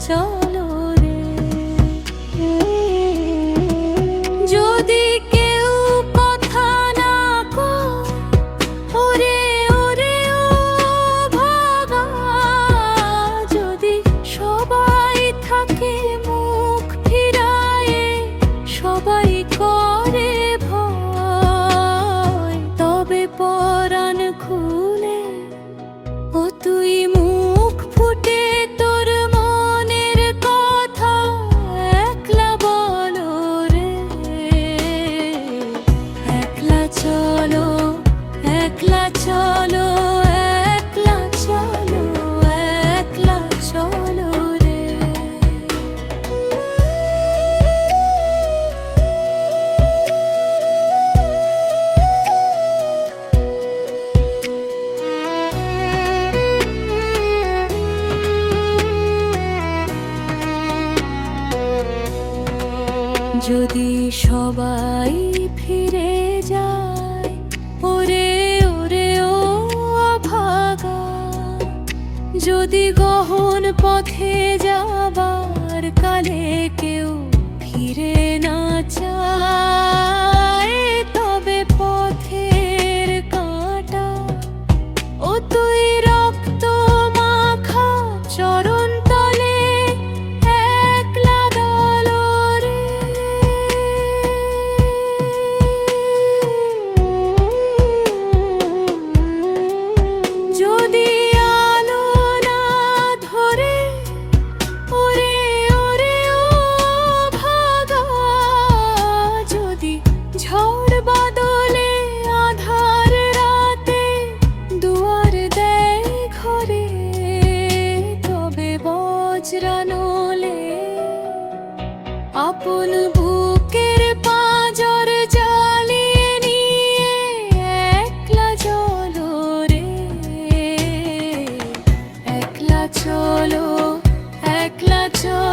চলো রে। যদি কেউ কথা না কয়, ওরে ওরে ও ভাগা, যদি সবাই থাকে মুখ ফিরায়ে, সবাই করে ভয়, তবে পরাণ খুলে ও তুই মুখ ফুটে তোর মনের কথা একলা বলো রে। একলা চলো, একলা চলো, একলা চলো, একলা চলো রে। যদি সবাই ফিরে যায়, ওরে ওরে ও ভাগা, যদি গহন পথে যাবার কালে কেউ ফিরে না চায়, তবে পথের কাঁটা ও তুই রক্ত মাখা চরণ তলে একলা দলো রে। যদি আলো না ধরে, ওরে ওরে ও ভাগা, যদি ঝড় বাদলে আধার রাতে দুয়ার দেয় ঘরে, তবে বজ্রানলে আপন বুকের পাঁজর জ্বালিয়ে নিয়ে একলা চলো রে। একলা চলো, একলা চলো।